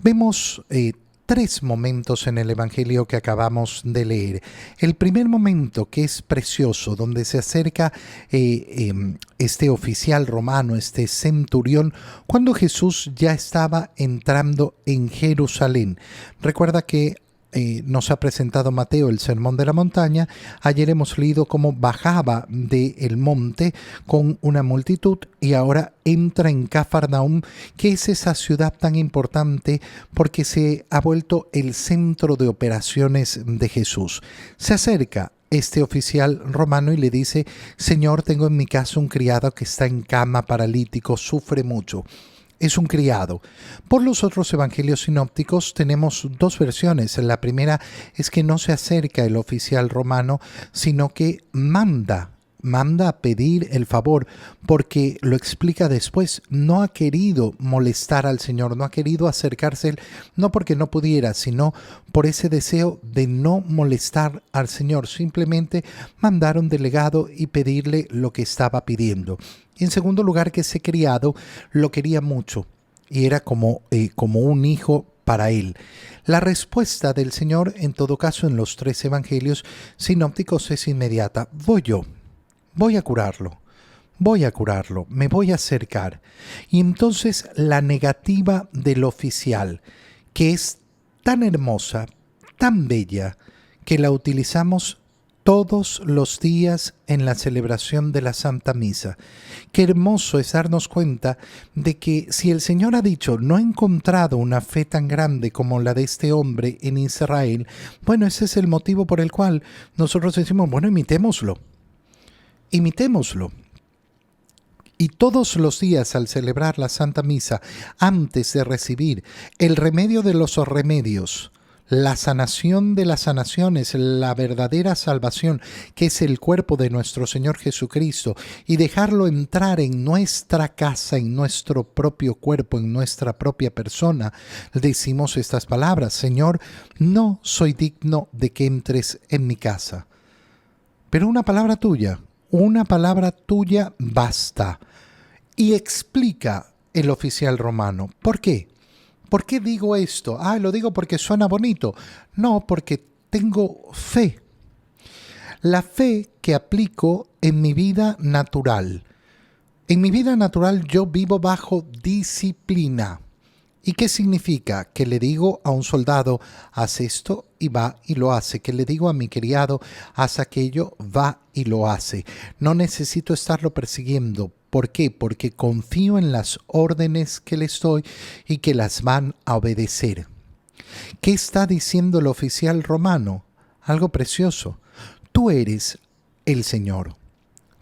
Vemos tres momentos en el Evangelio que acabamos de leer. El primer momento, que es precioso, donde se acerca este oficial romano, este centurión, cuando Jesús ya estaba entrando en Jerusalén. Recuerda que nos ha presentado Mateo el Sermón de la Montaña. Ayer hemos leído cómo bajaba del monte con una multitud y ahora entra en Cafarnaúm, que es esa ciudad tan importante porque se ha vuelto el centro de operaciones de Jesús. Se acerca este oficial romano y le dice: Señor, tengo en mi casa un criado que está en cama, paralítico, sufre mucho. Es un criado. Por los otros evangelios sinópticos tenemos dos versiones. La primera es que no se acerca el oficial romano, sino que manda a pedir el favor, porque lo explica después. No ha querido molestar al Señor, no ha querido acercarse, no porque no pudiera, sino por ese deseo de no molestar al Señor. Simplemente mandar a un delegado y pedirle lo que estaba pidiendo. Y en segundo lugar, que ese criado lo quería mucho y era como un hijo para él. La respuesta del Señor, en todo caso, en los tres evangelios sinópticos es inmediata: voy a curarlo, me voy a acercar. Y entonces la negativa del oficial, que es tan hermosa, tan bella, que la utilizamos todos los días en la celebración de la Santa Misa. Qué hermoso es darnos cuenta de que si el Señor ha dicho: no he encontrado una fe tan grande como la de este hombre en Israel, bueno, ese es el motivo por el cual nosotros decimos: bueno, imitémoslo. Y todos los días, al celebrar la Santa Misa, antes de recibir el remedio de los remedios, la sanación de las sanaciones, la verdadera salvación, que es el cuerpo de nuestro Señor Jesucristo, y dejarlo entrar en nuestra casa, en nuestro propio cuerpo, en nuestra propia persona, decimos estas palabras: Señor, no soy digno de que entres en mi casa, pero una palabra tuya basta. Y explica el oficial romano: ¿por qué? ¿Por qué digo esto? Lo digo porque suena bonito. No, porque tengo fe. La fe que aplico en mi vida natural. En mi vida natural yo vivo bajo disciplina. ¿Y qué significa? Que le digo a un soldado: haz esto, y va y lo hace. Que le digo a mi criado: haz aquello, va y lo hace. No necesito estarlo persiguiendo. ¿Por qué? Porque confío en las órdenes que les doy y que las van a obedecer. ¿Qué está diciendo el oficial romano? Algo precioso. Tú eres el Señor.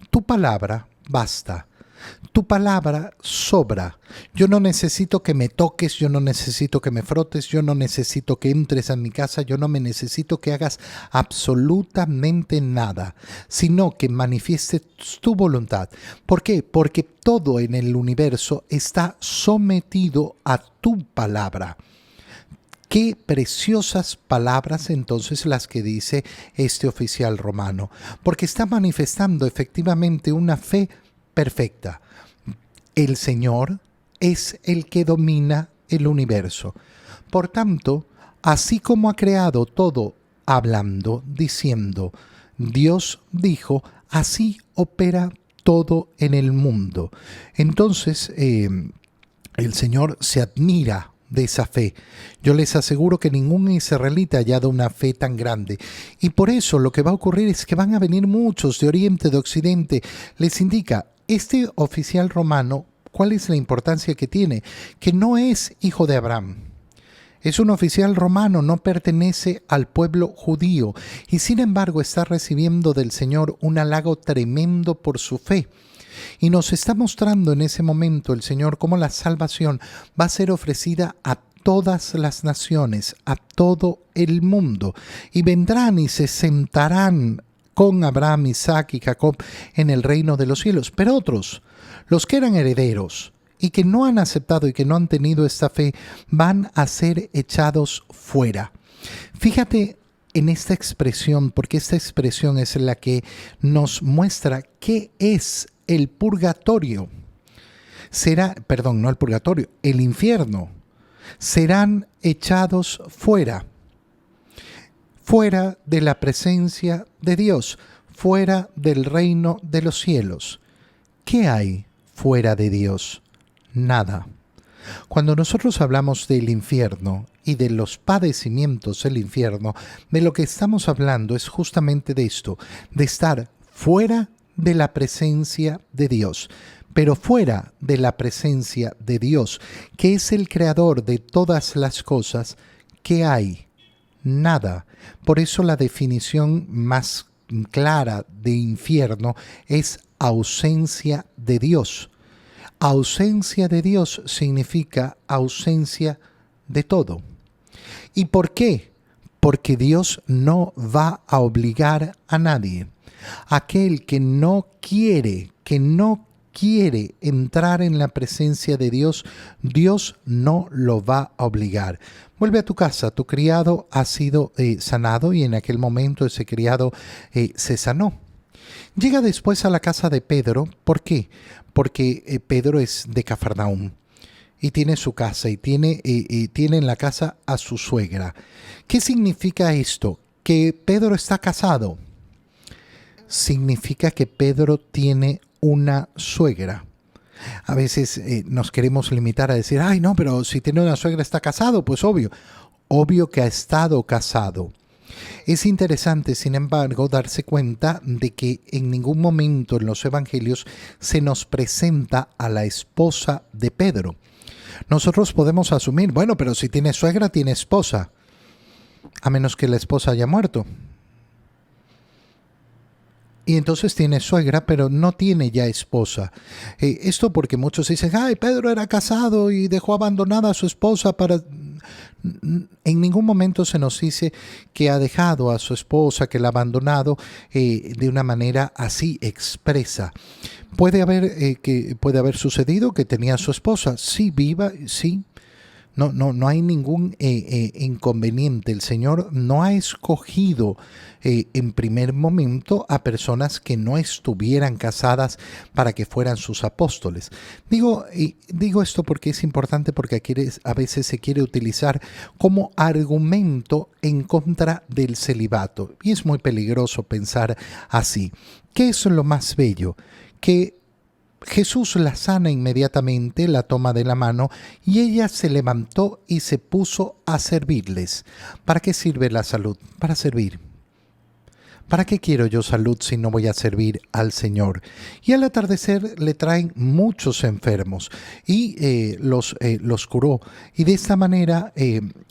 Tu palabra basta. Tu palabra sobra. Yo no necesito que me toques, yo no necesito que me frotes, yo no necesito que entres a mi casa, yo no me necesito que hagas absolutamente nada, sino que manifiestes tu voluntad. ¿Por qué? Porque todo en el universo está sometido a tu palabra. Qué preciosas palabras entonces las que dice este oficial romano, porque está manifestando efectivamente una fe perfecta. El Señor es el que domina el universo. Por tanto, así como ha creado todo hablando, diciendo, Dios dijo, así opera todo en el mundo. Entonces, el Señor se admira de esa fe. Yo les aseguro que ningún israelita ha hallado una fe tan grande. Y por eso lo que va a ocurrir es que van a venir muchos de Oriente, de Occidente. Les indica este oficial romano cuál es la importancia que tiene, que no es hijo de Abraham. Es un oficial romano, no pertenece al pueblo judío y sin embargo está recibiendo del Señor un halago tremendo por su fe. Y nos está mostrando en ese momento el Señor cómo la salvación va a ser ofrecida a todas las naciones, a todo el mundo. Y vendrán y se sentarán con Abraham, Isaac y Jacob en el reino de los cielos. Pero otros, los que eran herederos y que no han aceptado y que no han tenido esta fe, van a ser echados fuera. Fíjate en esta expresión, porque esta expresión es la que nos muestra qué es el purgatorio. No el purgatorio, el infierno. serán echados fuera, fuera de la presencia de Dios, fuera del reino de los cielos. ¿Qué hay fuera de Dios? Nada. Cuando nosotros hablamos del infierno y de los padecimientos del infierno, de lo que estamos hablando es justamente de esto, de estar fuera de la presencia de Dios. Pero fuera de la presencia de Dios, que es el creador de todas las cosas, ¿qué hay? Nada. Por eso la definición más clara de infierno es ausencia de Dios. Ausencia de Dios significa ausencia de todo. ¿Y por qué? Porque Dios no va a obligar a nadie. Aquel que no quiere entrar en la presencia de Dios, Dios no lo va a obligar. Vuelve a tu casa, tu criado ha sido sanado y en aquel momento ese criado se sanó. Llega después a la casa de Pedro. ¿Por qué? Porque Pedro es de Cafarnaúm y tiene su casa y tiene en la casa a su suegra. ¿Qué significa esto? Que Pedro está casado. Significa que Pedro tiene una suegra. A veces nos queremos limitar a decir, ay no, pero si tiene una suegra está casado, pues obvio que ha estado casado. Es interesante, sin embargo, darse cuenta de que en ningún momento en los evangelios se nos presenta a la esposa de Pedro. Nosotros podemos asumir, bueno, pero si tiene suegra, tiene esposa, a menos que la esposa haya muerto. Y entonces tiene suegra, pero no tiene ya esposa. Esto porque muchos dicen, ay, Pedro era casado y dejó abandonada a su esposa para... En ningún momento se nos dice que ha dejado a su esposa, que la ha abandonado de una manera así expresa. Puede haber sucedido que tenía a su esposa, sí, viva, sí. No hay ningún inconveniente. El Señor no ha escogido en primer momento a personas que no estuvieran casadas para que fueran sus apóstoles. Digo esto porque es importante, porque a veces se quiere utilizar como argumento en contra del celibato. Y es muy peligroso pensar así. ¿Qué es lo más bello? Que Jesús la sana inmediatamente, la toma de la mano y ella se levantó y se puso a servirles. ¿Para qué sirve la salud? Para servir. ¿Para qué quiero yo salud si no voy a servir al Señor? Y al atardecer le traen muchos enfermos y los curó. Y de esta manera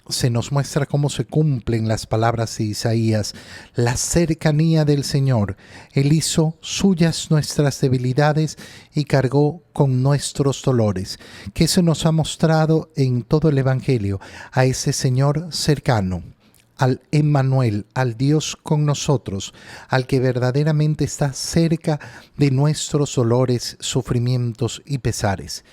se nos muestra cómo se cumplen las palabras de Isaías, la cercanía del Señor. Él hizo suyas nuestras debilidades y cargó con nuestros dolores, que se nos ha mostrado en todo el Evangelio, a ese Señor cercano, al Emmanuel, al Dios con nosotros, al que verdaderamente está cerca de nuestros dolores, sufrimientos y pesares.